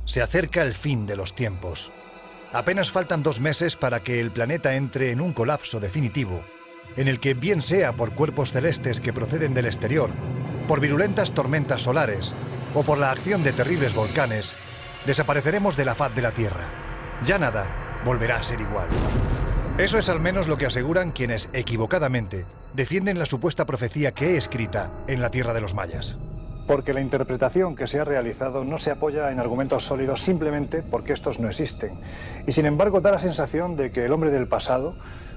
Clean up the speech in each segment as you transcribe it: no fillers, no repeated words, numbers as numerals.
Se acerca el fin de los tiempos. Apenas faltan 2 meses para que el planeta entre en un colapso definitivo, en el que, bien sea por cuerpos celestes que proceden del exterior, por virulentas tormentas solares o por la acción de terribles volcanes, desapareceremos de la faz de la Tierra. Ya nada volverá a ser igual. Eso es al menos lo que aseguran quienes, equivocadamente, defienden la supuesta profecía que he escrita en la tierra de los mayas. Porque la interpretación que se ha realizado no se apoya en argumentos sólidos simplemente porque estos no existen. Y sin embargo da la sensación de que el hombre del pasado,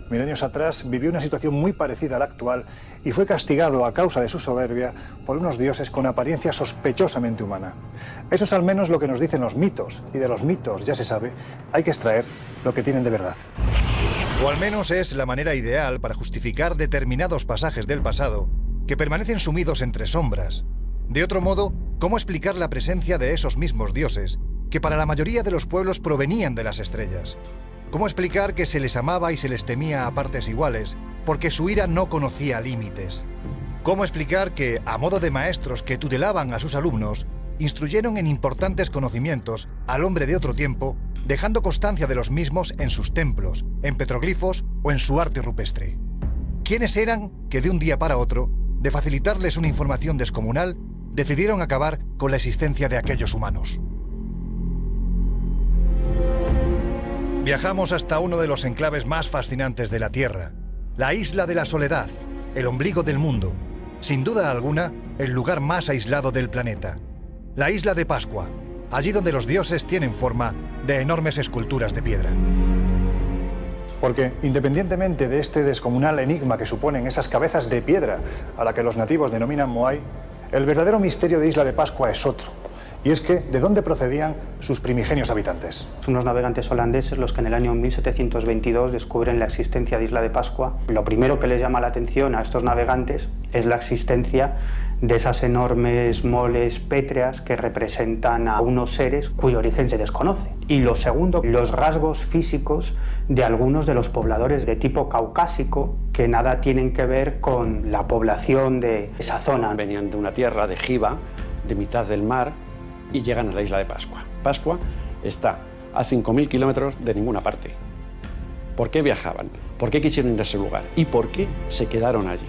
milenios atrás, vivió una situación muy parecida a la actual y fue castigado a causa de su soberbia por unos dioses con apariencia sospechosamente humana. Eso es al menos lo que nos dicen los mitos, y de los mitos, ya se sabe, hay que extraer lo que tienen de verdad. O al menos es la manera ideal para justificar determinados pasajes del pasado que permanecen sumidos entre sombras. De otro modo, ¿cómo explicar la presencia de esos mismos dioses que para la mayoría de los pueblos provenían de las estrellas? ¿Cómo explicar que se les amaba y se les temía a partes iguales porque su ira no conocía límites? ¿Cómo explicar que, a modo de maestros que tutelaban a sus alumnos, instruyeron en importantes conocimientos al hombre de otro tiempo, dejando constancia de los mismos en sus templos, en petroglifos o en su arte rupestre? ¿Quiénes eran que de un día para otro, de facilitarles una información descomunal, decidieron acabar con la existencia de aquellos humanos? Viajamos hasta uno de los enclaves más fascinantes de la Tierra, la Isla de la Soledad, el ombligo del mundo, sin duda alguna, el lugar más aislado del planeta. La isla de Pascua, allí donde los dioses tienen forma de enormes esculturas de piedra. Porque, independientemente de este descomunal enigma que suponen esas cabezas de piedra a la que los nativos denominan Moai, el verdadero misterio de Isla de Pascua es otro. Y es que, ¿de dónde procedían sus primigenios habitantes? Unos navegantes holandeses los que en el año 1722 descubren la existencia de Isla de Pascua. Lo primero que les llama la atención a estos navegantes es la existencia de esas enormes moles pétreas que representan a unos seres cuyo origen se desconoce. Y lo segundo, los rasgos físicos de algunos de los pobladores de tipo caucásico que nada tienen que ver con la población de esa zona. Venían de una tierra de Giva, de mitad del mar, y llegan a la isla de Pascua. Pascua está a 5.000 kilómetros de ninguna parte. ¿Por qué viajaban? ¿Por qué quisieron ir a ese lugar? ¿Y por qué se quedaron allí?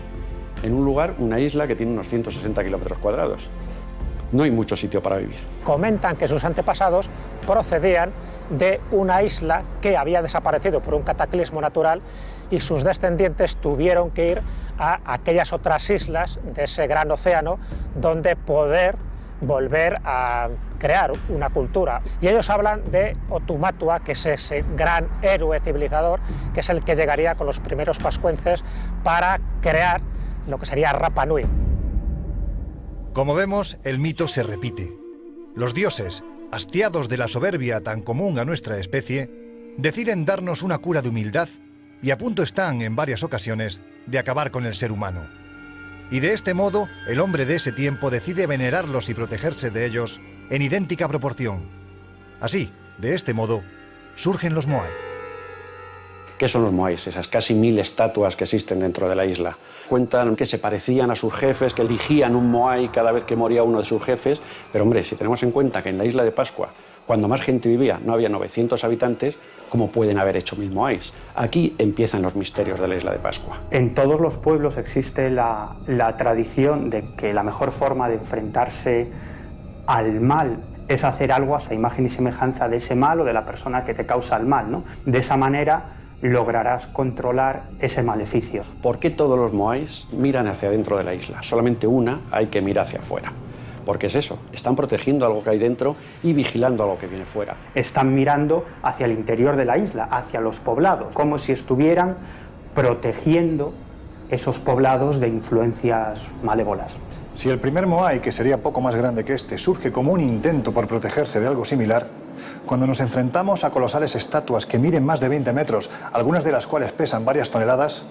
En un lugar, una isla que tiene unos 160 kilómetros cuadrados. No hay mucho sitio para vivir. Comentan que sus antepasados procedían de una isla que había desaparecido por un cataclismo natural y sus descendientes tuvieron que ir a aquellas otras islas de ese gran océano donde poder volver a crear una cultura. Y ellos hablan de Otumatua, que es ese gran héroe civilizador, que es el que llegaría con los primeros pascuenses para crear lo que sería Rapa Nui. Como vemos, el mito se repite. Los dioses, hastiados de la soberbia tan común a nuestra especie, deciden darnos una cura de humildad y a punto están, en varias ocasiones, de acabar con el ser humano. Y de este modo, el hombre de ese tiempo decide venerarlos y protegerse de ellos en idéntica proporción. Así, de este modo, surgen los Moai. ¿Qué son los Moais? Esas casi 1000 estatuas que existen dentro de la isla. Cuentan que se parecían a sus jefes, que eligían un Moai cada vez que moría uno de sus jefes. Pero hombre, si tenemos en cuenta que en la isla de Pascua, cuando más gente vivía, no había 900 habitantes, ¿cómo pueden haber hecho 1000 Moais? Aquí empiezan los misterios de la isla de Pascua. En todos los pueblos existe la tradición de que la mejor forma de enfrentarse al mal es hacer algo a esa imagen y semejanza de ese mal o de la persona que te causa el mal, ¿no? De esa manera lograrás controlar ese maleficio. ¿Por qué todos los Moais miran hacia dentro de la isla? Solamente una hay que mirar hacia afuera. Porque es eso, están protegiendo algo que hay dentro y vigilando algo que viene fuera. Están mirando hacia el interior de la isla, hacia los poblados, como si estuvieran protegiendo esos poblados de influencias malévolas. Si el primer Moai, que sería poco más grande que este, surge como un intento por protegerse de algo similar, cuando nos enfrentamos a colosales estatuas que miden más de 20 metros, algunas de las cuales pesan varias toneladas,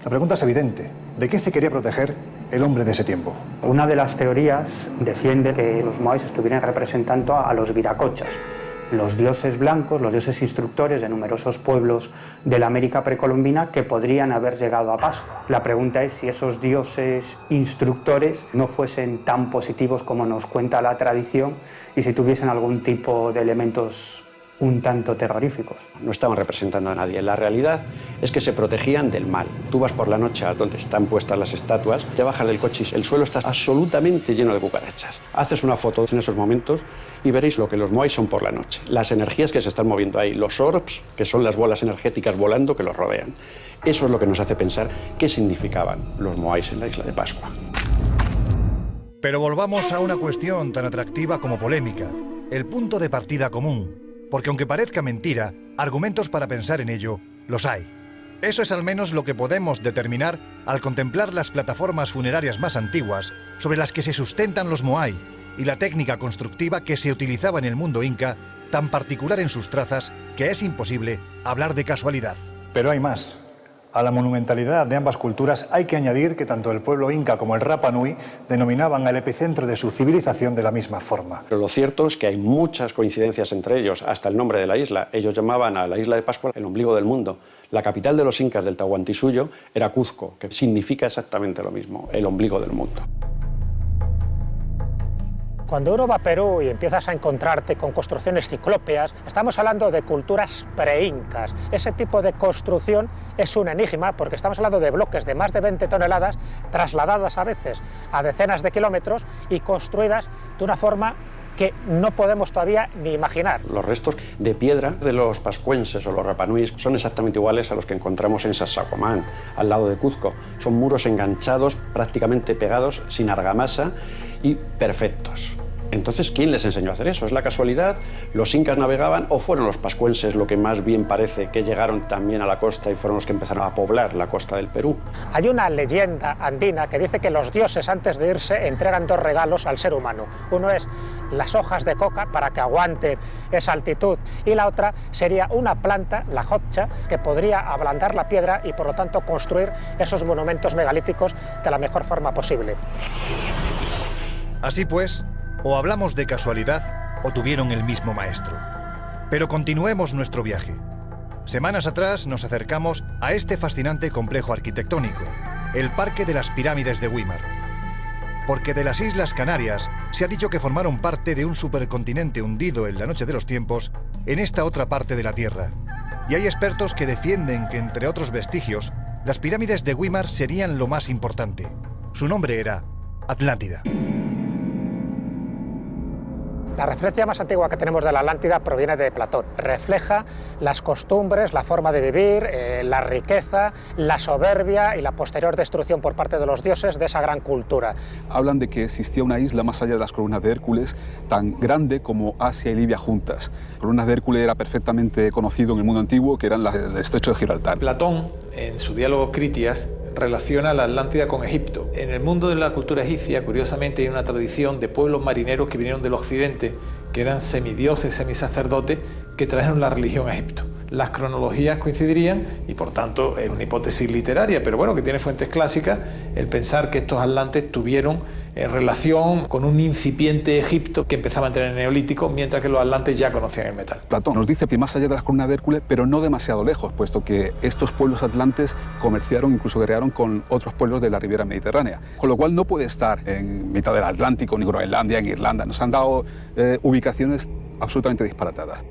la pregunta es evidente. ¿De qué se quería proteger el hombre de ese tiempo? Una de las teorías defiende que los Moais estuvieran representando a los viracochas. los dioses blancos, los dioses instructores de numerosos pueblos de la América precolombina que podrían haber llegado a Pascua. La pregunta es si esos dioses instructores no fuesen tan positivos como nos cuenta la tradición y si tuviesen algún tipo de elementos un tanto terroríficos. No estaban representando a nadie. La realidad es que se protegían del mal. Tú vas por la noche a donde están puestas las estatuas, te bajas del coche y el suelo está absolutamente lleno de cucarachas. Haces una foto en esos momentos y veréis lo que los moais son por la noche. Las energías que se están moviendo ahí, los orbs, que son las bolas energéticas volando que los rodean. Eso es lo que nos hace pensar qué significaban los moais en la isla de Pascua. Pero volvamos a una cuestión tan atractiva como polémica, el punto de partida común. Porque aunque parezca mentira, argumentos para pensar en ello los hay. Eso es al menos lo que podemos determinar al contemplar las plataformas funerarias más antiguas sobre las que se sustentan los moai y la técnica constructiva que se utilizaba en el mundo inca, tan particular en sus trazas que es imposible hablar de casualidad. Pero hay más. A la monumentalidad de ambas culturas hay que añadir que tanto el pueblo inca como el Rapa Nui denominaban al epicentro de su civilización de la misma forma. Pero lo cierto es que hay muchas coincidencias entre ellos, hasta el nombre de la isla. Ellos llamaban a la isla de Pascua el ombligo del mundo. La capital de los incas del Tahuantinsuyo era Cuzco, que significa exactamente lo mismo, el ombligo del mundo. Cuando uno va a Perú y empiezas a encontrarte con construcciones ciclópeas, estamos hablando de culturas pre-incas. Ese tipo de construcción es un enigma porque estamos hablando de bloques de más de 20 toneladas trasladadas a veces a decenas de kilómetros y construidas de una forma que no podemos todavía ni imaginar. Los restos de piedra de los pascuenses o los rapanuis son exactamente iguales a los que encontramos en Sacsayhuamán, al lado de Cuzco. Son muros enganchados, prácticamente pegados, sin argamasa y perfectos. Entonces, ¿quién les enseñó a hacer eso? ¿Es la casualidad? ¿Los incas navegaban o fueron los pascuenses, lo que más bien parece, que llegaron también a la costa y fueron los que empezaron a poblar la costa del Perú? Hay una leyenda andina que dice que los dioses antes de irse entregan dos regalos al ser humano. Uno es las hojas de coca para que aguanten esa altitud y la otra sería una planta, la hotcha, que podría ablandar la piedra y por lo tanto construir esos monumentos megalíticos de la mejor forma posible. Así pues, o hablamos de casualidad o tuvieron el mismo maestro. Pero continuemos nuestro viaje. Semanas atrás nos acercamos a este fascinante complejo arquitectónico, el Parque de las Pirámides de Güímar. Porque de las Islas Canarias se ha dicho que formaron parte de un supercontinente hundido en la noche de los tiempos en esta otra parte de la Tierra. Y hay expertos que defienden que, entre otros vestigios, las pirámides de Güímar serían lo más importante. Su nombre era Atlántida. La referencia más antigua que tenemos de la Atlántida proviene de Platón. Refleja las costumbres, la forma de vivir, la riqueza, la soberbia y la posterior destrucción por parte de los dioses de esa gran cultura. Hablan de que existía una isla más allá de las columnas de Hércules, tan grande como Asia y Libia juntas. Las columnas de Hércules era perfectamente conocido en el mundo antiguo, que eran el estrecho de Gibraltar. Platón, en su diálogo Critias, relaciona la Atlántida con Egipto. En el mundo de la cultura egipcia, curiosamente, hay una tradición de pueblos marineros que vinieron del occidente, que eran semidioses, semisacerdotes, que trajeron la religión a Egipto. Las cronologías coincidirían y por tanto es una hipótesis literaria, pero bueno, que tiene fuentes clásicas, el pensar que estos atlantes tuvieron relación con un incipiente Egipto que empezaba a entrar en el Neolítico, mientras que los atlantes ya conocían el metal. Platón nos dice que más allá de las columnas de Hércules, pero no demasiado lejos, puesto que estos pueblos atlantes comerciaron, incluso guerrearon con otros pueblos de la Riviera Mediterránea, con lo cual no puede estar en mitad del Atlántico, ni Groenlandia, en Irlanda. Nos han dado ubicaciones absolutamente disparatadas.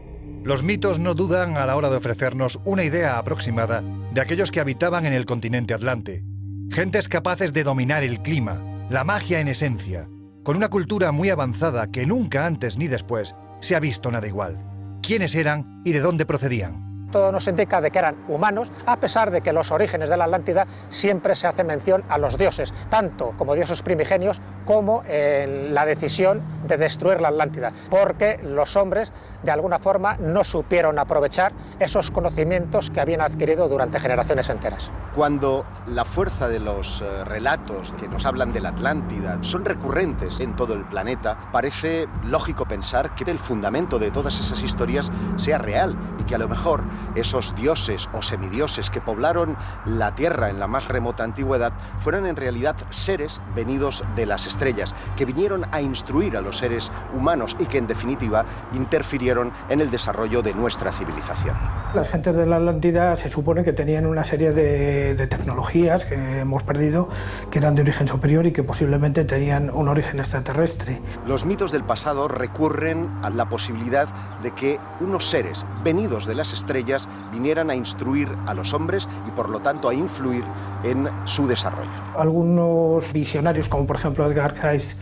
Los mitos no dudan a la hora de ofrecernos una idea aproximada de aquellos que habitaban en el continente atlante. Gentes capaces de dominar el clima, la magia en esencia, con una cultura muy avanzada que nunca antes ni después se ha visto nada igual. ¿Quiénes eran y de dónde procedían? Todo nos indica de que eran humanos, a pesar de que los orígenes de la Atlántida siempre se hace mención a los dioses, tanto como dioses primigenios como en la decisión de destruir la Atlántida, porque los hombres de alguna forma no supieron aprovechar esos conocimientos que habían adquirido durante generaciones enteras. Cuando la fuerza de los relatos que nos hablan de la Atlántida son recurrentes en todo el planeta, parece lógico pensar que el fundamento de todas esas historias sea real y que a lo mejor esos dioses o semidioses que poblaron la Tierra en la más remota antigüedad fueran en realidad seres venidos de las estrellas, que vinieron a instruir a los seres humanos y que en definitiva interfirieron en el desarrollo de nuestra civilización. Las gentes de la Atlántida se supone que tenían una serie de tecnologías que hemos perdido, que eran de origen superior y que posiblemente tenían un origen extraterrestre. Los mitos del pasado recurren a la posibilidad de que unos seres venidos de las estrellas vinieran a instruir a los hombres y por lo tanto a influir en su desarrollo. Algunos visionarios, como por ejemplo Edgar Cayce,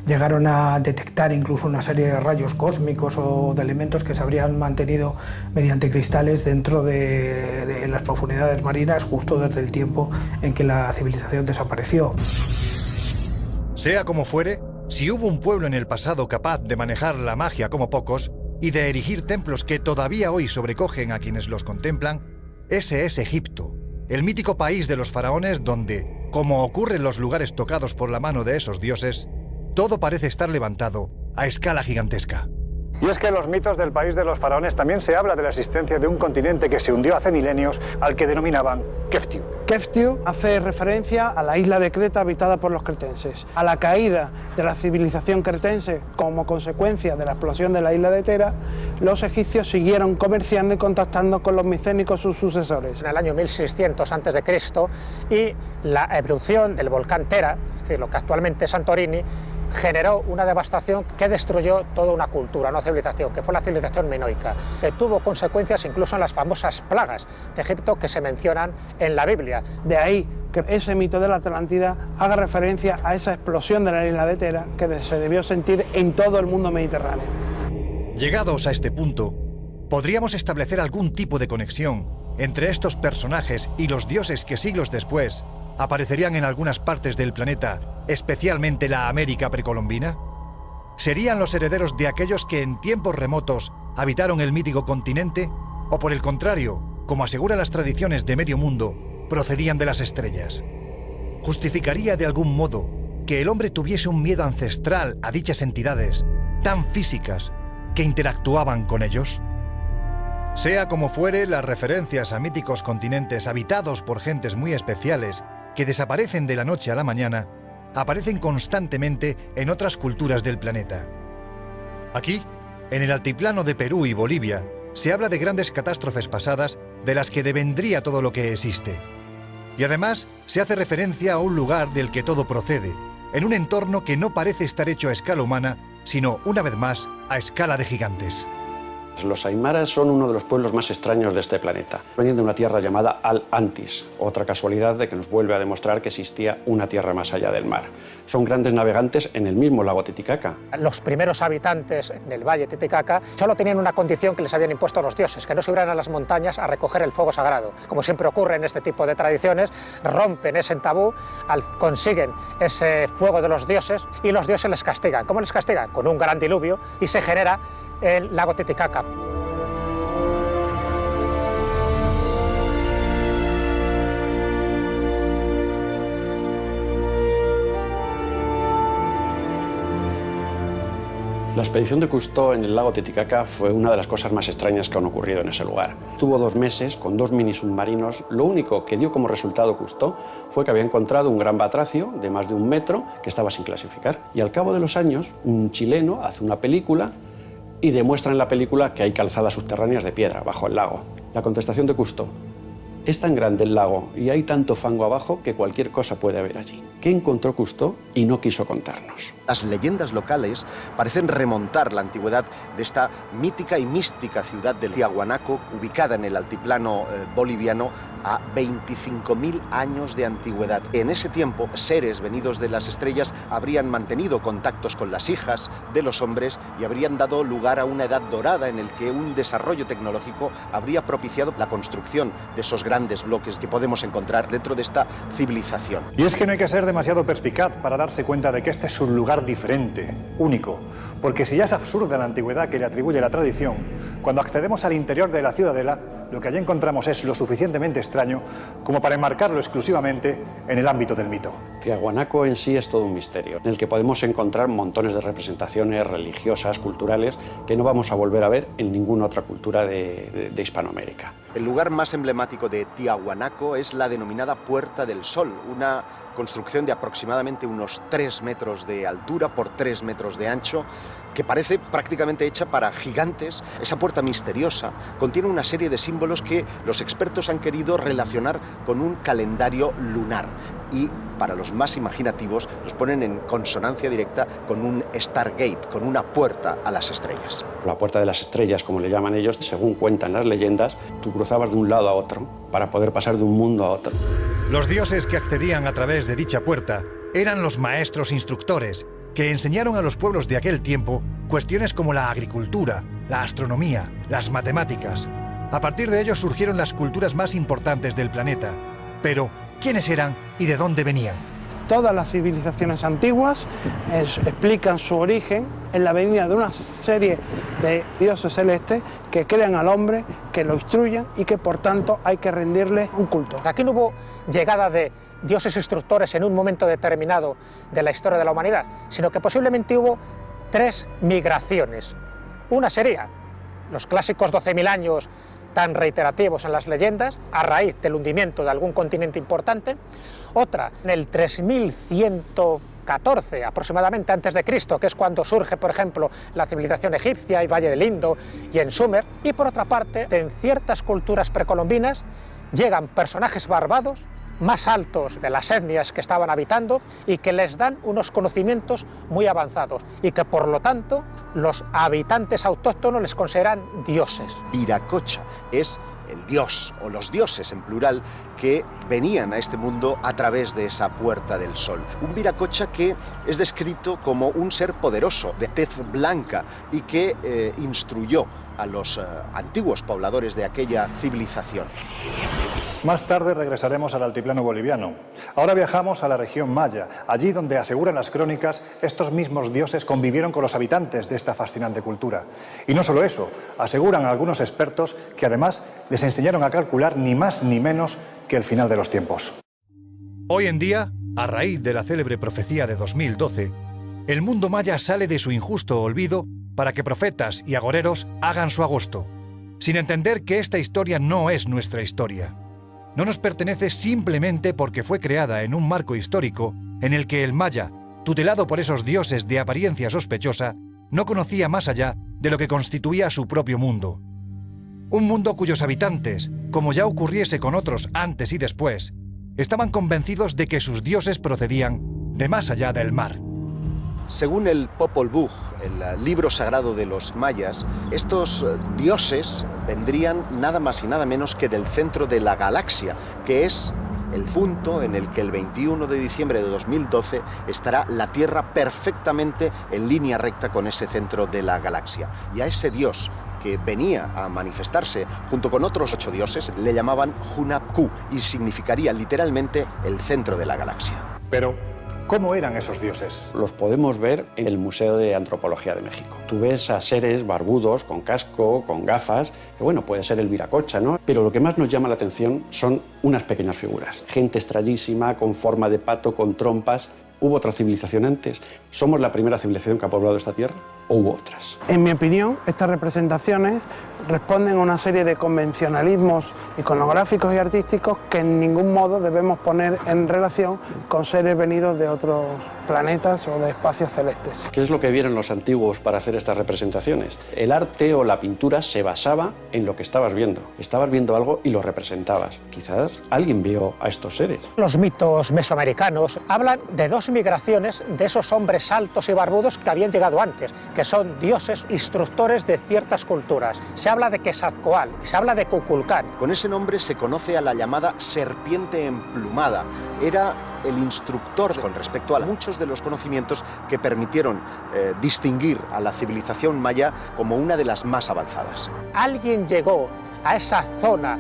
llegaron a detectar incluso una serie de rayos cósmicos o de elementos que se habrían mantenido mediante cristales dentro de las profundidades marinas justo desde el tiempo en que la civilización desapareció. Sea como fuere, si hubo un pueblo en el pasado capaz de manejar la magia como pocos y de erigir templos que todavía hoy sobrecogen a quienes los contemplan, ese es Egipto, el mítico país de los faraones donde, como ocurre en los lugares tocados por la mano de esos dioses, todo parece estar levantado a escala gigantesca. Y es que en los mitos del país de los faraones también se habla de la existencia de un continente que se hundió hace milenios al que denominaban Keftiu. Keftiu hace referencia a la isla de Creta habitada por los cretenses. A la caída de la civilización cretense como consecuencia de la explosión de la isla de Tera, los egipcios siguieron comerciando y contactando con los micénicos, sus sucesores. En el año 1600 a.C. y la erupción del volcán Tera, es decir, lo que actualmente es Santorini, generó una devastación que destruyó toda una cultura, una civilización, que fue la civilización minoica, que tuvo consecuencias incluso en las famosas plagas de Egipto que se mencionan en la Biblia. De ahí que ese mito de la Atlántida haga referencia a esa explosión de la isla de Tera que se debió sentir en todo el mundo mediterráneo. Llegados a este punto, podríamos establecer algún tipo de conexión entre estos personajes y los dioses que siglos después aparecerían en algunas partes del planeta, especialmente la América precolombina. ¿Serían los herederos de aquellos que en tiempos remotos habitaron el mítico continente? ¿O por el contrario, como aseguran las tradiciones de medio mundo, procedían de las estrellas? ¿Justificaría de algún modo que el hombre tuviese un miedo ancestral a dichas entidades tan físicas que interactuaban con ellos? Sea como fuere, las referencias a míticos continentes habitados por gentes muy especiales que desaparecen de la noche a la mañana, aparecen constantemente en otras culturas del planeta. Aquí, en el altiplano de Perú y Bolivia, se habla de grandes catástrofes pasadas de las que devendría todo lo que existe. Y además, se hace referencia a un lugar del que todo procede, en un entorno que no parece estar hecho a escala humana, sino, una vez más, a escala de gigantes. Los aymaras son uno de los pueblos más extraños de este planeta. Venían de una tierra llamada Al-Antis, otra casualidad de que nos vuelve a demostrar que existía una tierra más allá del mar. Son grandes navegantes en el mismo lago Titicaca. Los primeros habitantes del valle Titicaca solo tenían una condición que les habían impuesto los dioses, que no subieran a las montañas a recoger el fuego sagrado. Como siempre ocurre en este tipo de tradiciones, rompen ese tabú, consiguen ese fuego de los dioses y los dioses les castigan. ¿Cómo les castigan? Con un gran diluvio y se genera el lago Titicaca. La expedición de Cousteau en el lago Titicaca fue una de las cosas más extrañas que han ocurrido en ese lugar. Tuvo 2 meses con 2 mini submarinos. Lo único que dio como resultado Cousteau fue que había encontrado un gran batracio de más de 1 metro que estaba sin clasificar. Y al cabo de los años, un chileno hace una película y demuestra en la película que hay calzadas subterráneas de piedra bajo el lago. La contestación de Cousteau: es tan grande el lago y hay tanto fango abajo que cualquier cosa puede haber allí. ¿Qué encontró Cousteau y no quiso contarnos? Las leyendas locales parecen remontar la antigüedad de esta mítica y mística ciudad de Tiahuanaco, ubicada en el altiplano boliviano, a 25.000 años de antigüedad. En ese tiempo, seres venidos de las estrellas habrían mantenido contactos con las hijas de los hombres y habrían dado lugar a una edad dorada en el que un desarrollo tecnológico habría propiciado la construcción de esos grandes bloques que podemos encontrar dentro de esta civilización. Y es que no hay que ser demasiado perspicaz para darse cuenta de que este es un lugar diferente, único, Porque si ya es absurda la antigüedad que le atribuye la tradición, cuando accedemos al interior de la ciudadela, lo que allí encontramos es lo suficientemente extraño como para enmarcarlo exclusivamente en el ámbito del mito. Tiahuanaco en sí es todo un misterio, en el que podemos encontrar montones de representaciones religiosas, culturales, que no vamos a volver a ver en ninguna otra cultura de Hispanoamérica. El lugar más emblemático de Tiahuanaco es la denominada Puerta del Sol, una construcción de aproximadamente unos 3 metros de altura por 3 metros de ancho, que parece prácticamente hecha para gigantes. Esa puerta misteriosa contiene una serie de símbolos que los expertos han querido relacionar con un calendario lunar y, para los más imaginativos, los ponen en consonancia directa con un Stargate, con una puerta a las estrellas. La puerta de las estrellas, como le llaman ellos, según cuentan las leyendas, tú cruzabas de un lado a otro para poder pasar de un mundo a otro. Los dioses que accedían a través de dicha puerta eran los maestros instructores, que enseñaron a los pueblos de aquel tiempo cuestiones como la agricultura, la astronomía, las matemáticas. A partir de ellos surgieron las culturas más importantes del planeta. Pero, ¿quiénes eran y de dónde venían? Todas las civilizaciones antiguas explican su origen en la venida de una serie de dioses celestes que crean al hombre, que lo instruyen y que por tanto hay que rendirle un culto. Aquí no hubo llegada de dioses instructores en un momento determinado de la historia de la humanidad, sino que posiblemente hubo 3 migraciones. Una sería los clásicos 12.000 años tan reiterativos en las leyendas, a raíz del hundimiento de algún continente importante. Otra, en el 3114 aproximadamente antes de Cristo, que es cuando surge, por ejemplo, la civilización egipcia y Valle del Indo y en Sumer. Y por otra parte, en ciertas culturas precolombinas llegan personajes barbados, más altos de las etnias que estaban habitando y que les dan unos conocimientos muy avanzados y que por lo tanto los habitantes autóctonos les consideran dioses. Viracocha es el dios o los dioses en plural que venían a este mundo a través de esa Puerta del Sol. Un Viracocha que es descrito como un ser poderoso, de tez blanca y que instruyó a los antiguos pobladores de aquella civilización. Más tarde regresaremos al altiplano boliviano. Ahora viajamos a la región maya, allí donde, aseguran las crónicas, estos mismos dioses convivieron con los habitantes de esta fascinante cultura. Y no solo eso, aseguran algunos expertos que además les enseñaron a calcular ni más ni menos que el final de los tiempos. Hoy en día, a raíz de la célebre profecía de 2012, el mundo maya sale de su injusto olvido para que profetas y agoreros hagan su agosto, sin entender que esta historia no es nuestra historia. No nos pertenece simplemente porque fue creada en un marco histórico en el que el maya, tutelado por esos dioses de apariencia sospechosa, no conocía más allá de lo que constituía su propio mundo. Un mundo cuyos habitantes, como ya ocurriese con otros antes y después, estaban convencidos de que sus dioses procedían de más allá del mar. Según el Popol Vuh, el libro sagrado de los mayas, estos dioses vendrían nada más y nada menos que del centro de la galaxia, que es el punto en el que el 21 de diciembre de 2012 estará la Tierra perfectamente en línea recta con ese centro de la galaxia. Y a ese dios que venía a manifestarse junto con otros 8 dioses le llamaban Hunab-Ku y significaría literalmente el centro de la galaxia. Pero ¿cómo eran esos dioses? Los podemos ver en el Museo de Antropología de México. Tú ves a seres barbudos, con casco, con gafas, que bueno, puede ser el Viracocha, ¿no? Pero lo que más nos llama la atención son unas pequeñas figuras. Gente extrañísima, con forma de pato, con trompas. ¿Hubo otra civilización antes? ¿Somos la primera civilización que ha poblado esta tierra? ¿O hubo otras? En mi opinión, estas representaciones responden a una serie de convencionalismos iconográficos y artísticos que en ningún modo debemos poner en relación con seres venidos de otros planetas o de espacios celestes. ¿Qué es lo que vieron los antiguos para hacer estas representaciones? El arte o la pintura se basaba en lo que estabas viendo. Estabas viendo algo y lo representabas. Quizás alguien vio a estos seres. Los mitos mesoamericanos hablan de 2 migraciones de esos hombres altos y barbudos que habían llegado antes, que son dioses instructores de ciertas culturas. Se habla de Quetzalcóatl, se habla de Kukulcán. Con ese nombre se conoce a la llamada serpiente emplumada. Era el instructor con respecto a muchos de los conocimientos que permitieron distinguir a la civilización maya como una de las más avanzadas. Alguien llegó a esa zona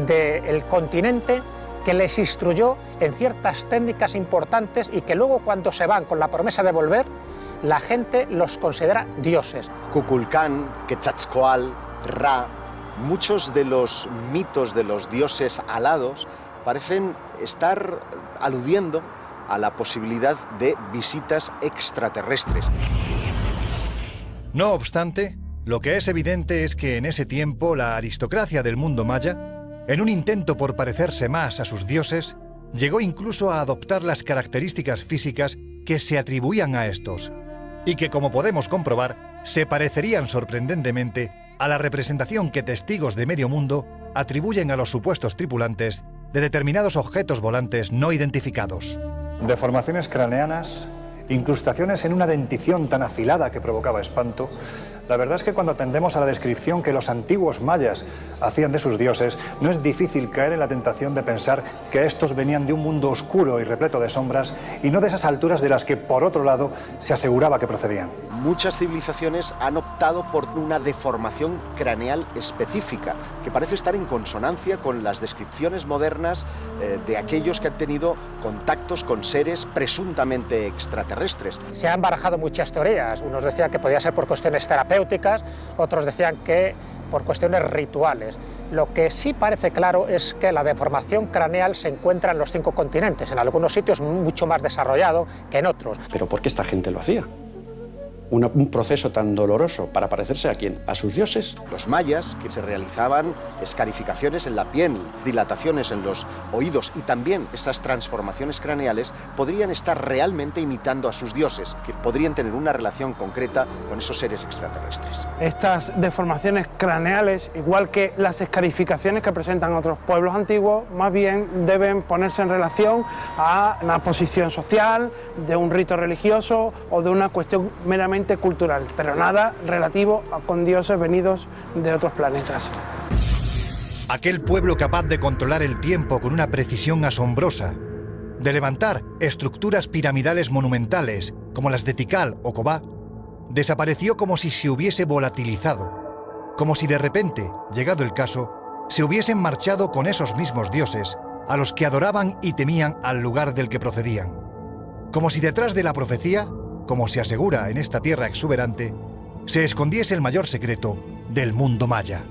del continente que les instruyó en ciertas técnicas importantes y que luego, cuando se van con la promesa de volver, la gente los considera dioses. Kukulcán, Quetzalcóatl, Ra, muchos de los mitos de los dioses alados parecen estar aludiendo a la posibilidad de visitas extraterrestres. No obstante, lo que es evidente es que en ese tiempo la aristocracia del mundo maya, en un intento por parecerse más a sus dioses, llegó incluso a adoptar las características físicas que se atribuían a estos, y que, como podemos comprobar, se parecerían sorprendentemente a la representación que testigos de medio mundo atribuyen a los supuestos tripulantes de determinados objetos volantes no identificados. Deformaciones craneanas, incrustaciones en una dentición tan afilada que provocaba espanto. La verdad es que cuando atendemos a la descripción que los antiguos mayas hacían de sus dioses, no es difícil caer en la tentación de pensar que estos venían de un mundo oscuro y repleto de sombras y no de esas alturas de las que, por otro lado, se aseguraba que procedían. Muchas civilizaciones han optado por una deformación craneal específica, que parece estar en consonancia con las descripciones modernas de aquellos que han tenido contactos con seres presuntamente extraterrestres. Se han barajado muchas teorías. Unos decían que podía ser por cuestiones terapéuticas, otros decían que por cuestiones rituales. Lo que sí parece claro es que la deformación craneal se encuentra en los 5 continentes, en algunos sitios mucho más desarrollado que en otros. ¿Pero por qué esta gente lo hacía? Un proceso tan doloroso para parecerse ¿a quién? ¿A sus dioses? Los mayas, que se realizaban escarificaciones en la piel, dilataciones en los oídos y también esas transformaciones craneales, podrían estar realmente imitando a sus dioses, que podrían tener una relación concreta con esos seres extraterrestres. Estas deformaciones craneales, igual que las escarificaciones que presentan otros pueblos antiguos, más bien deben ponerse en relación a una posición social, de un rito religioso o de una cuestión meramente cultural, pero nada relativo con dioses venidos de otros planetas. Aquel pueblo capaz de controlar el tiempo con una precisión asombrosa, de levantar estructuras piramidales monumentales como las de Tikal o Kobá, desapareció como si se hubiese volatilizado, como si de repente, llegado el caso, se hubiesen marchado con esos mismos dioses a los que adoraban y temían al lugar del que procedían, como si detrás de la profecía, como se asegura en esta tierra exuberante, se escondiese el mayor secreto del mundo maya.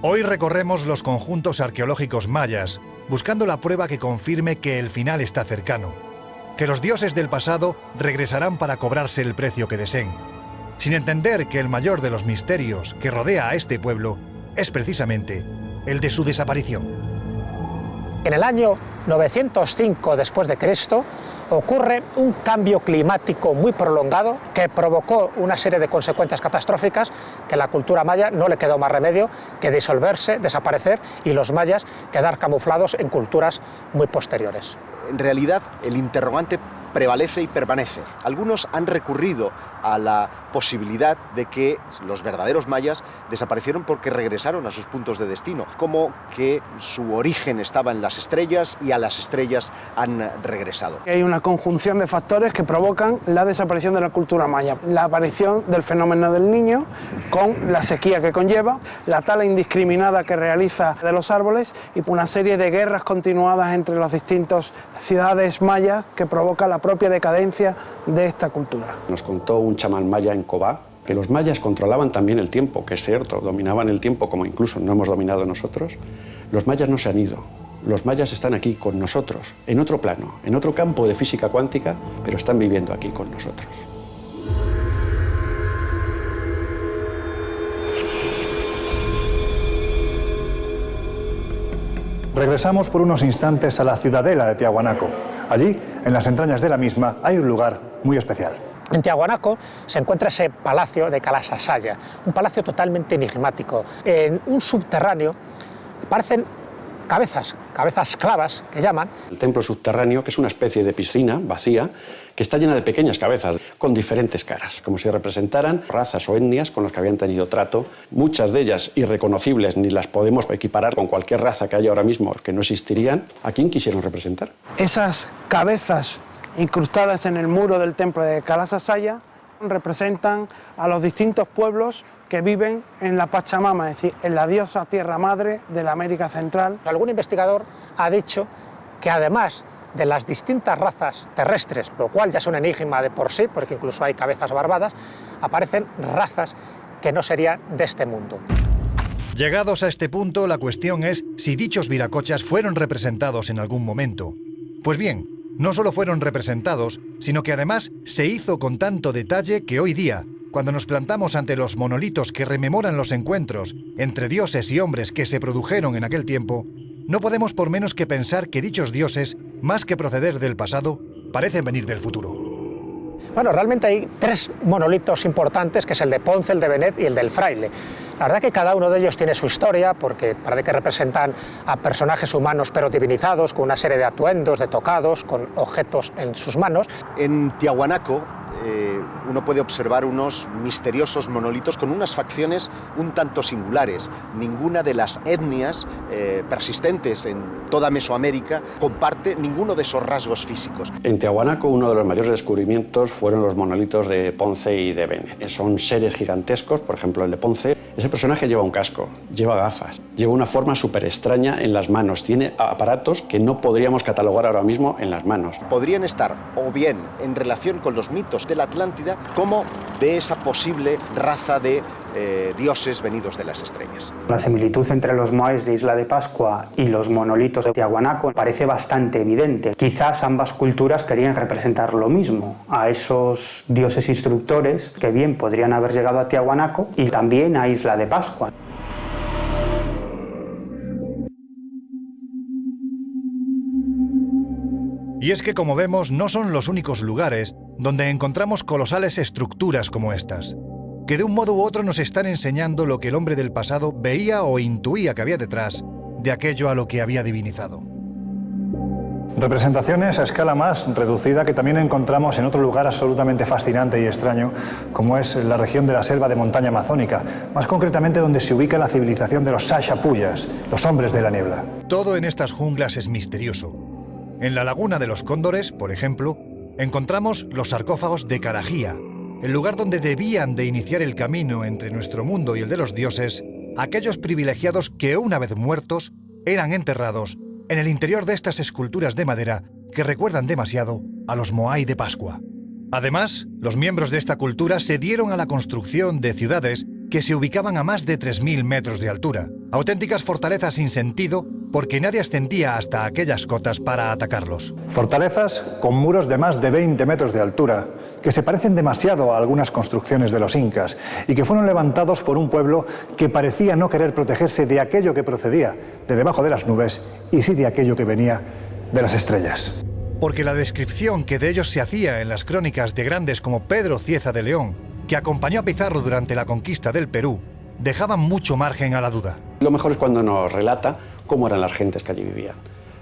Hoy recorremos los conjuntos arqueológicos mayas, buscando la prueba que confirme que el final está cercano, que los dioses del pasado regresarán para cobrarse el precio que deseen, sin entender que el mayor de los misterios que rodea a este pueblo es precisamente el de su desaparición. En el año 905 después de Cristo ocurre un cambio climático muy prolongado que provocó una serie de consecuencias catastróficas que a la cultura maya no le quedó más remedio que disolverse, desaparecer y los mayas quedar camuflados en culturas muy posteriores. En realidad, el interrogante prevalece y permanece. Algunos han recurrido a la posibilidad de que los verdaderos mayas desaparecieron porque regresaron a sus puntos de destino, como que su origen estaba en las estrellas y a las estrellas han regresado. Hay una conjunción de factores que provocan la desaparición de la cultura maya. La aparición del fenómeno del Niño, con la sequía que conlleva, la tala indiscriminada que realiza de los árboles y una serie de guerras continuadas entre las distintas ciudades mayas que provoca la propia decadencia de esta cultura. Nos contó un chamán maya en Kobá que los mayas controlaban también el tiempo, que es cierto, dominaban el tiempo como incluso no hemos dominado nosotros. Los mayas no se han ido, los mayas están aquí con nosotros, en otro plano, en otro campo de física cuántica, pero están viviendo aquí con nosotros. Regresamos por unos instantes a la ciudadela de Tiahuanaco. Allí, en las entrañas de la misma, hay un lugar muy especial. En Tiahuanaco se encuentra ese palacio de Kalasasaya, un palacio totalmente enigmático. En un subterráneo aparecen cabezas clavas que llaman. El templo subterráneo, que es una especie de piscina vacía, que está llena de pequeñas cabezas con diferentes caras, como si representaran razas o etnias con las que habían tenido trato. Muchas de ellas irreconocibles, ni las podemos equiparar con cualquier raza que haya ahora mismo, que no existirían. ¿A quién quisieron representar? Esas cabezas incrustadas en el muro del templo de Kalasasaya representan a los distintos pueblos que viven en la Pachamama, es decir, en la diosa tierra madre de la América Central. Algún investigador ha dicho que además de las distintas razas terrestres, lo cual ya es un enigma de por sí, porque incluso hay cabezas barbadas, aparecen razas que no serían de este mundo. Llegados a este punto, la cuestión es si dichos viracochas fueron representados en algún momento. Pues bien, no solo fueron representados, sino que además se hizo con tanto detalle que hoy día, cuando nos plantamos ante los monolitos que rememoran los encuentros entre dioses y hombres que se produjeron en aquel tiempo, no podemos por menos que pensar que dichos dioses, más que proceder del pasado, parecen venir del futuro. Bueno, realmente hay tres monolitos importantes, que es el de Ponce, el de Benet y el del Fraile. La verdad que cada uno de ellos tiene su historia, porque parece que representan a personajes humanos pero divinizados, con una serie de atuendos, de tocados, con objetos en sus manos. En Tiahuanaco uno puede observar unos misteriosos monolitos con unas facciones un tanto singulares. Ninguna de las etnias persistentes en toda Mesoamérica comparte ninguno de esos rasgos físicos. En Tiahuanaco uno de los mayores descubrimientos fueron los monolitos de Ponce y de Benet. Son seres gigantescos, por ejemplo el de Ponce. Ese personaje lleva un casco, lleva gafas, lleva una forma súper extraña en las manos, tiene aparatos que no podríamos catalogar ahora mismo en las manos. Podrían estar o bien en relación con los mitos de la Atlántida, como de esa posible raza de dioses venidos de las estrellas. La similitud entre los moais de Isla de Pascua y los monolitos de Tiahuanaco parece bastante evidente. Quizás ambas culturas querían representar lo mismo, a esos dioses instructores que bien podrían haber llegado a Tiahuanaco y también a Isla de Pascua. Y es que, como vemos, no son los únicos lugares donde encontramos colosales estructuras como estas, que de un modo u otro nos están enseñando lo que el hombre del pasado veía o intuía que había detrás de aquello a lo que había divinizado. Representaciones a escala más reducida que también encontramos en otro lugar absolutamente fascinante y extraño, como es la región de la selva de montaña amazónica, más concretamente donde se ubica la civilización de los Sashapuyas, los hombres de la niebla. Todo en estas junglas es misterioso. En la laguna de los Cóndores, por ejemplo, encontramos los sarcófagos de Carajía, el lugar donde debían de iniciar el camino entre nuestro mundo y el de los dioses, aquellos privilegiados que, una vez muertos, eran enterrados en el interior de estas esculturas de madera que recuerdan demasiado a los Moai de Pascua. Además, los miembros de esta cultura se dieron a la construcción de ciudades que se ubicaban a más de 3.000 metros de altura, auténticas fortalezas sin sentido porque nadie ascendía hasta aquellas cotas para atacarlos. Fortalezas con muros de más de 20 metros de altura, que se parecen demasiado a algunas construcciones de los incas y que fueron levantados por un pueblo que parecía no querer protegerse de aquello que procedía de debajo de las nubes y sí de aquello que venía de las estrellas. Porque la descripción que de ellos se hacía en las crónicas de grandes como Pedro Cieza de León, que acompañó a Pizarro durante la conquista del Perú, dejaban mucho margen a la duda. Lo mejor es cuando nos relata cómo eran las gentes que allí vivían.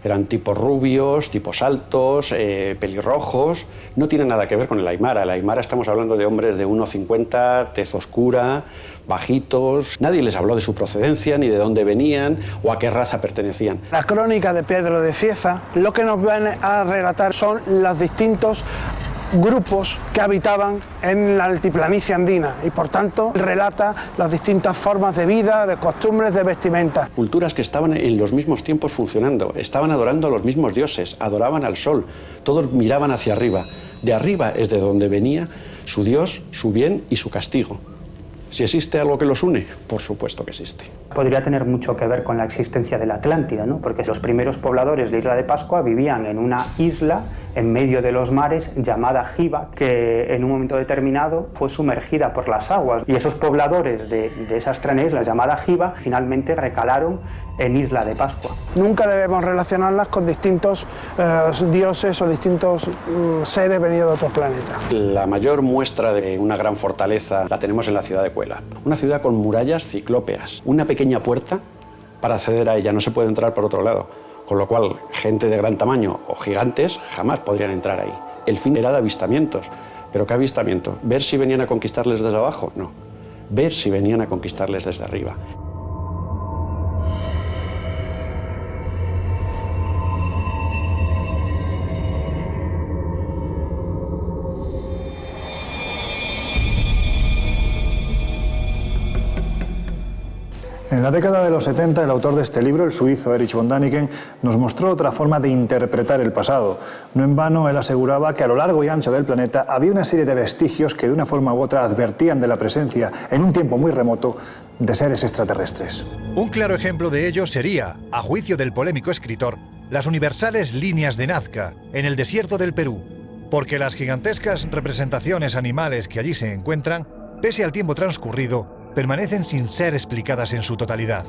Eran tipos rubios, tipos altos, pelirrojos. No tiene nada que ver con el aymara. El aymara estamos hablando de hombres de 1,50, tez oscura, bajitos. Nadie les habló de su procedencia, ni de dónde venían o a qué raza pertenecían. La crónica de Pedro de Cieza lo que nos van a relatar son los distintos grupos que habitaban en la altiplanicie andina y por tanto relata las distintas formas de vida, de costumbres, de vestimenta. Culturas que estaban en los mismos tiempos funcionando, estaban adorando a los mismos dioses, adoraban al sol, todos miraban hacia arriba. De arriba es de donde venía su dios, su bien y su castigo. ¿Si existe algo que los une? Por supuesto que existe. Podría tener mucho que ver con la existencia de la Atlántida, ¿no? Porque los primeros pobladores de Isla de Pascua vivían en una isla en medio de los mares llamada Giva, que en un momento determinado fue sumergida por las aguas. Y esos pobladores de esa extraña isla llamada Giva finalmente recalaron en Isla de Pascua. Nunca debemos relacionarlas con distintos dioses o distintos seres venidos de otros planetas. La mayor muestra de una gran fortaleza la tenemos en la ciudad de Cuela. Una ciudad con murallas ciclópeas, una pequeña puerta para acceder a ella, no se puede entrar por otro lado, con lo cual gente de gran tamaño o gigantes jamás podrían entrar ahí. El fin era de avistamientos, pero ¿qué avistamiento? ¿Ver si venían a conquistarles desde abajo? No, ver si venían a conquistarles desde arriba. En la década de los 70, el autor de este libro, el suizo Erich von Däniken, nos mostró otra forma de interpretar el pasado. No en vano, él aseguraba que a lo largo y ancho del planeta había una serie de vestigios que de una forma u otra advertían de la presencia, en un tiempo muy remoto, de seres extraterrestres. Un claro ejemplo de ello sería, a juicio del polémico escritor, las universales líneas de Nazca, en el desierto del Perú, porque las gigantescas representaciones animales que allí se encuentran, pese al tiempo transcurrido, permanecen sin ser explicadas en su totalidad.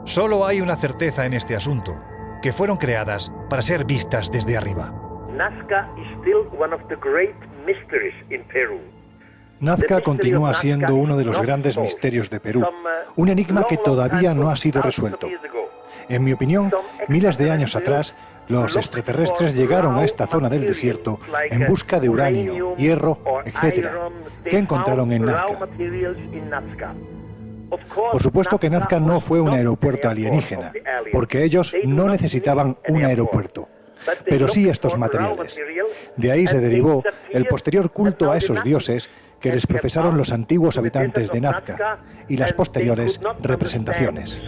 Solo hay una certeza en este asunto, que fueron creadas para ser vistas desde arriba. Nazca is still one of the great mysteries in Peru. Nazca continúa siendo uno de los grandes misterios de Perú, un enigma que todavía no ha sido resuelto. En mi opinión, miles de años atrás, los extraterrestres llegaron a esta zona del desierto en busca de uranio, hierro, etc., que encontraron en Nazca. Por supuesto que Nazca no fue un aeropuerto alienígena, porque ellos no necesitaban un aeropuerto, pero sí estos materiales. De ahí se derivó el posterior culto a esos dioses que les profesaron los antiguos habitantes de Nazca y las posteriores representaciones.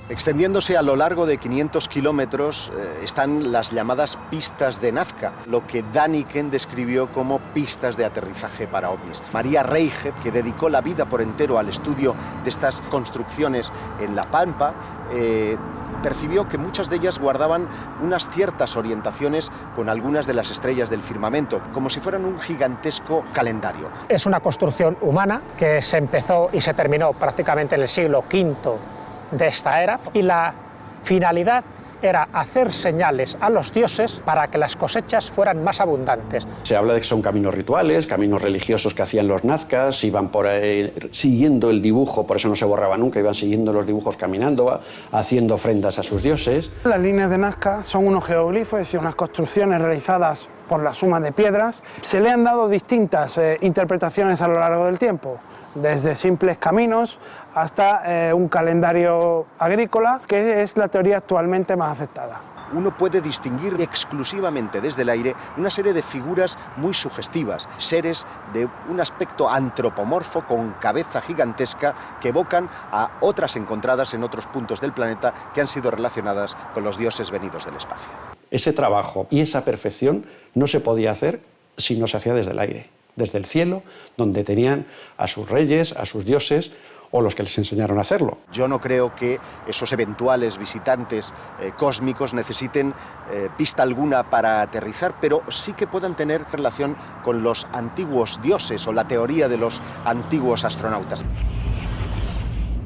Extendiéndose a lo largo de 500 kilómetros están las llamadas pistas de Nazca, lo que Däniken describió como pistas de aterrizaje para ovnis. María Reiche, que dedicó la vida por entero al estudio de estas construcciones en La Pampa, percibió que muchas de ellas guardaban unas ciertas orientaciones con algunas de las estrellas del firmamento, como si fueran un gigantesco calendario. Es una construcción humana que se empezó y se terminó prácticamente en el siglo V de esta era, y la finalidad era hacer señales a los dioses para que las cosechas fueran más abundantes. Se habla de que son caminos rituales, caminos religiosos que hacían los nazcas, iban por ahí siguiendo el dibujo, por eso no se borraba nunca, iban siguiendo los dibujos caminando, haciendo ofrendas a sus dioses. Las líneas de Nazca son unos geoglifos y unas construcciones realizadas por la suma de piedras. Se le han dado distintas interpretaciones a lo largo del tiempo, desde simples caminos hasta un calendario agrícola, que es la teoría actualmente más aceptada. Uno puede distinguir exclusivamente desde el aire una serie de figuras muy sugestivas, seres de un aspecto antropomorfo con cabeza gigantesca que evocan a otras encontradas en otros puntos del planeta que han sido relacionadas con los dioses venidos del espacio. Ese trabajo y esa perfección no se podía hacer si no se hacía desde el aire, desde el cielo, donde tenían a sus reyes, a sus dioses, o los que les enseñaron a hacerlo. Yo no creo que esos eventuales visitantes cósmicos necesiten pista alguna para aterrizar, pero sí que puedan tener relación con los antiguos dioses o la teoría de los antiguos astronautas.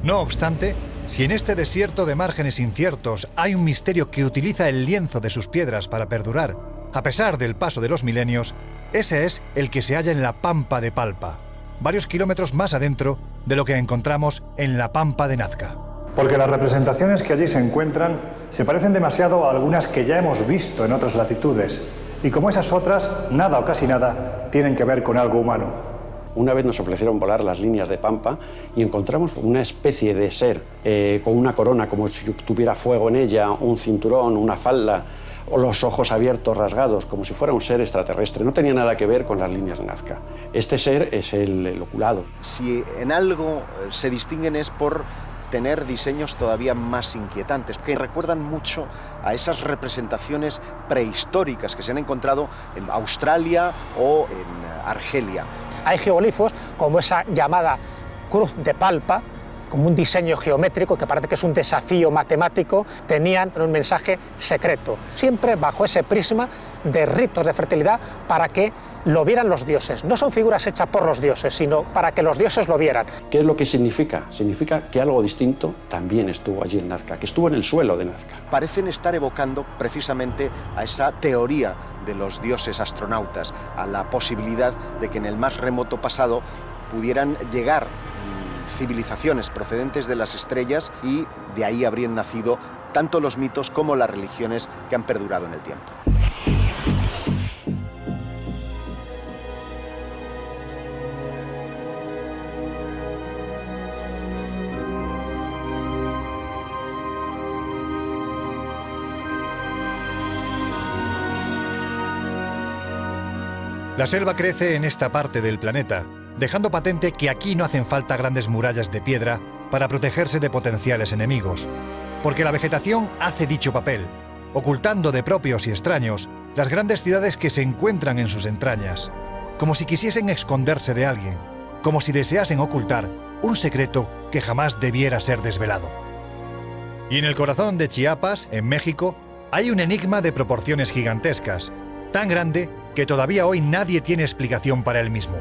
No obstante, si en este desierto de márgenes inciertos hay un misterio que utiliza el lienzo de sus piedras para perdurar, a pesar del paso de los milenios, ese es el que se halla en la Pampa de Palpa, varios kilómetros más adentro de lo que encontramos en la Pampa de Nazca. Porque las representaciones que allí se encuentran se parecen demasiado a algunas que ya hemos visto en otras latitudes, y como esas otras, nada o casi nada tienen que ver con algo humano. Una vez nos ofrecieron volar las líneas de Pampa y encontramos una especie de ser con una corona como si tuviera fuego en ella, un cinturón, una falda, o los ojos abiertos, rasgados, como si fuera un ser extraterrestre. No tenía nada que ver con las líneas de Nazca. Este ser es el oculado. Si en algo se distinguen es por tener diseños todavía más inquietantes, que recuerdan mucho a esas representaciones prehistóricas que se han encontrado en Australia o en Argelia. Hay geoglifos como esa llamada cruz de Palpa, como un diseño geométrico que parece que es un desafío matemático, tenían un mensaje secreto, siempre bajo ese prisma de ritos de fertilidad para que lo vieran los dioses. No son figuras hechas por los dioses, sino para que los dioses lo vieran. ¿Qué es lo que significa? Significa que algo distinto también estuvo allí en Nazca, que estuvo en el suelo de Nazca. Parecen estar evocando precisamente a esa teoría de los dioses astronautas, a la posibilidad de que en el más remoto pasado pudieran llegar civilizaciones procedentes de las estrellas y de ahí habrían nacido tanto los mitos como las religiones que han perdurado en el tiempo. La selva crece en esta parte del planeta, dejando patente que aquí no hacen falta grandes murallas de piedra para protegerse de potenciales enemigos, porque la vegetación hace dicho papel, ocultando de propios y extraños las grandes ciudades que se encuentran en sus entrañas, como si quisiesen esconderse de alguien, como si deseasen ocultar un secreto que jamás debiera ser desvelado. Y en el corazón de Chiapas, en México, hay un enigma de proporciones gigantescas, tan grande que todavía hoy nadie tiene explicación para él mismo.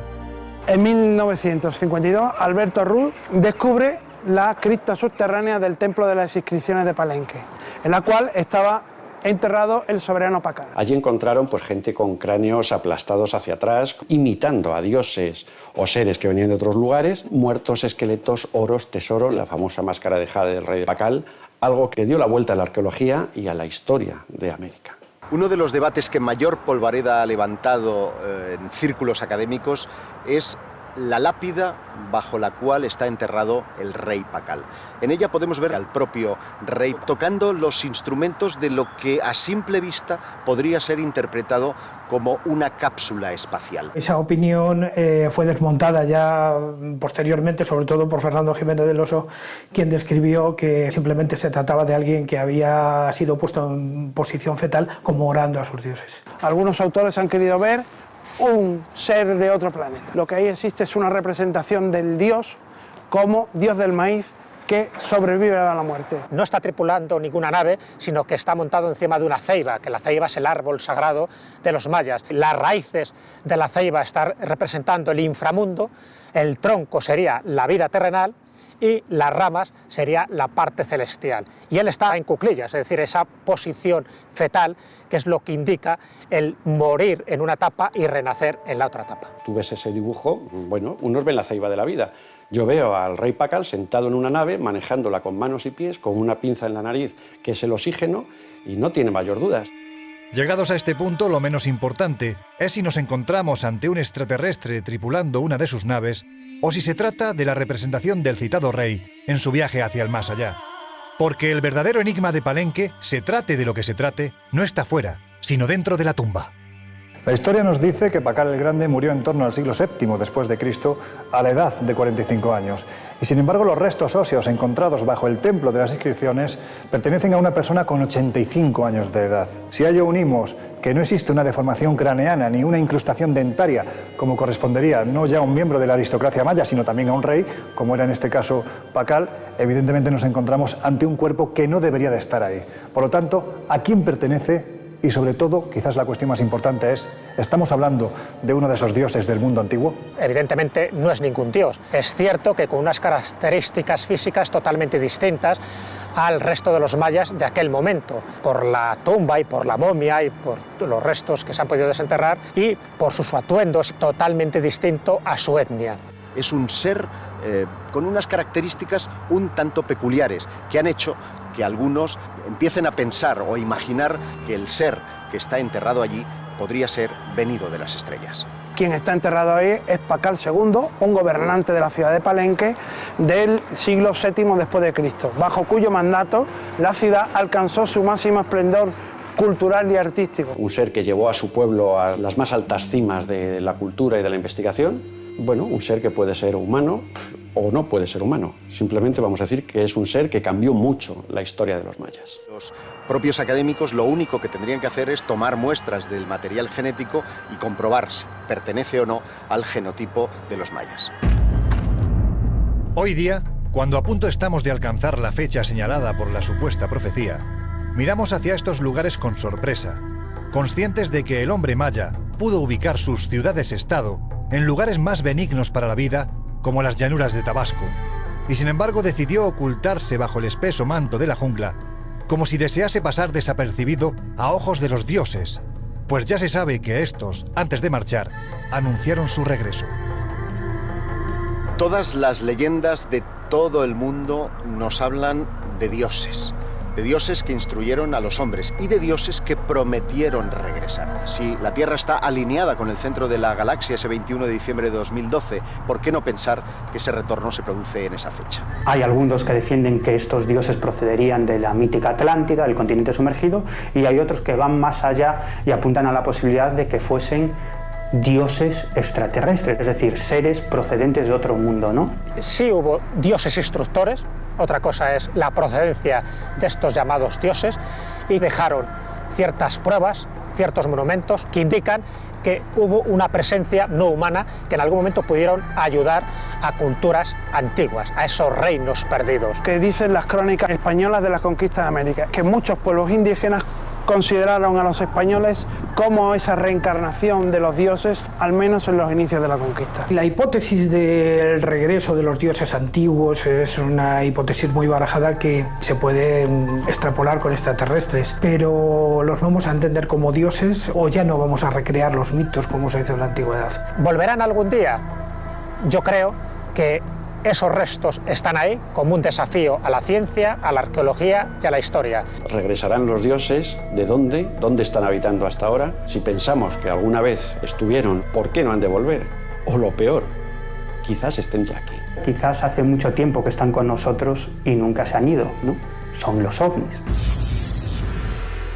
En 1952, Alberto Ruz descubre la cripta subterránea del Templo de las Inscripciones de Palenque, en la cual estaba enterrado el soberano Pacal. Allí encontraron pues, gente con cráneos aplastados hacia atrás, imitando a dioses o seres que venían de otros lugares, muertos, esqueletos, oros, tesoro, la famosa máscara de jade del rey Pacal, algo que dio la vuelta a la arqueología y a la historia de América. Uno de los debates que mayor polvareda ha levantado en círculos académicos es la lápida bajo la cual está enterrado el rey Pacal. En ella podemos ver al propio rey tocando los instrumentos de lo que a simple vista podría ser interpretado como una cápsula espacial. Esa opinión fue desmontada ya posteriormente, sobre todo por Fernando Jiménez del Oso, quien describió que simplemente se trataba de alguien que había sido puesto en posición fetal como orando a sus dioses. Algunos autores han querido ver un ser de otro planeta. Lo que ahí existe es una representación del dios como dios del maíz que sobrevive a la muerte. No está tripulando ninguna nave, sino que está montado encima de una ceiba, que la ceiba es el árbol sagrado de los mayas. Las raíces de la ceiba están representando el inframundo, el tronco sería la vida terrenal y las ramas sería la parte celestial. Y él está en cuclillas, es decir, esa posición fetal que es lo que indica el morir en una etapa y renacer en la otra etapa. Tú ves ese dibujo, bueno, unos ven la ceiba de la vida. Yo veo al rey Pacal sentado en una nave, manejándola con manos y pies, con una pinza en la nariz, que es el oxígeno, y no tiene mayor dudas. Llegados a este punto, lo menos importante es si nos encontramos ante un extraterrestre tripulando una de sus naves o si se trata de la representación del citado rey en su viaje hacia el más allá. Porque el verdadero enigma de Palenque, se trate de lo que se trate, no está fuera, sino dentro de la tumba. La historia nos dice que Pacal el Grande murió en torno al siglo VII después de Cristo, a la edad de 45 años. Y sin embargo, los restos óseos encontrados bajo el Templo de las Inscripciones pertenecen a una persona con 85 años de edad. Si a ello unimos que no existe una deformación craneana ni una incrustación dentaria, como correspondería no ya a un miembro de la aristocracia maya, sino también a un rey, como era en este caso Pacal, evidentemente nos encontramos ante un cuerpo que no debería de estar ahí. Por lo tanto, ¿a quién pertenece? Y sobre todo, quizás la cuestión más importante es, ¿estamos hablando de uno de esos dioses del mundo antiguo? Evidentemente no es ningún dios. Es cierto que con unas características físicas totalmente distintas al resto de los mayas de aquel momento, por la tumba y por la momia y por los restos que se han podido desenterrar y por sus atuendos totalmente distinto a su etnia. Es un ser con unas características un tanto peculiares que han hecho que algunos empiecen a pensar o a imaginar que el ser que está enterrado allí podría ser venido de las estrellas. Quien está enterrado ahí es Pacal II, un gobernante de la ciudad de Palenque del siglo VII después de Cristo, bajo cuyo mandato la ciudad alcanzó su máximo esplendor cultural y artístico. Un ser que llevó a su pueblo a las más altas cimas de la cultura y de la investigación. Bueno, un ser que puede ser humano o no puede ser humano. Simplemente vamos a decir que es un ser que cambió mucho la historia de los mayas. Los propios académicos lo único que tendrían que hacer es tomar muestras del material genético y comprobar si pertenece o no al genotipo de los mayas. Hoy día, cuando a punto estamos de alcanzar la fecha señalada por la supuesta profecía, miramos hacia estos lugares con sorpresa, conscientes de que el hombre maya pudo ubicar sus ciudades-estado en lugares más benignos para la vida, como las llanuras de Tabasco, y sin embargo decidió ocultarse bajo el espeso manto de la jungla, como si desease pasar desapercibido a ojos de los dioses, pues ya se sabe que estos, antes de marchar, anunciaron su regreso. Todas las leyendas de todo el mundo nos hablan de dioses que instruyeron a los hombres y de dioses que prometieron regresar. Si la Tierra está alineada con el centro de la galaxia ese 21 de diciembre de 2012, ¿por qué no pensar que ese retorno se produce en esa fecha? Hay algunos que defienden que estos dioses procederían de la mítica Atlántida, del continente sumergido, y hay otros que van más allá y apuntan a la posibilidad de que fuesen dioses extraterrestres, es decir, seres procedentes de otro mundo, ¿no? Sí hubo dioses instructores, otra cosa es la procedencia de estos llamados dioses, y dejaron ciertas pruebas, ciertos monumentos que indican que hubo una presencia no humana que en algún momento pudieron ayudar a culturas antiguas, a esos reinos perdidos. Que dicen las crónicas españolas de la conquista de América, que muchos pueblos indígenas consideraron a los españoles como esa reencarnación de los dioses, al menos en los inicios de la conquista. La hipótesis del regreso de los dioses antiguos es una hipótesis muy barajada que se puede extrapolar con extraterrestres, pero los vamos a entender como dioses o ya no vamos a recrear los mitos como se hizo en la antigüedad. ¿Volverán algún día? Yo creo que esos restos están ahí como un desafío a la ciencia, a la arqueología y a la historia. ¿Regresarán los dioses? ¿De dónde? ¿Dónde están habitando hasta ahora? Si pensamos que alguna vez estuvieron, ¿por qué no han de volver? O lo peor, quizás estén ya aquí. Quizás hace mucho tiempo que están con nosotros y nunca se han ido, ¿no? Son los ovnis.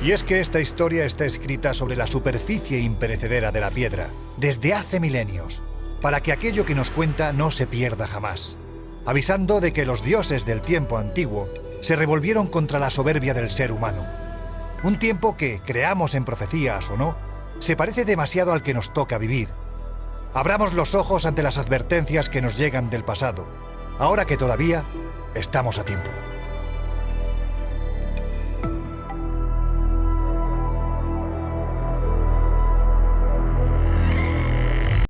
Y es que esta historia está escrita sobre la superficie imperecedera de la piedra, desde hace milenios, para que aquello que nos cuenta no se pierda jamás, avisando de que los dioses del tiempo antiguo se revolvieron contra la soberbia del ser humano. Un tiempo que, creamos en profecías o no, se parece demasiado al que nos toca vivir. Abramos los ojos ante las advertencias que nos llegan del pasado, ahora que todavía estamos a tiempo.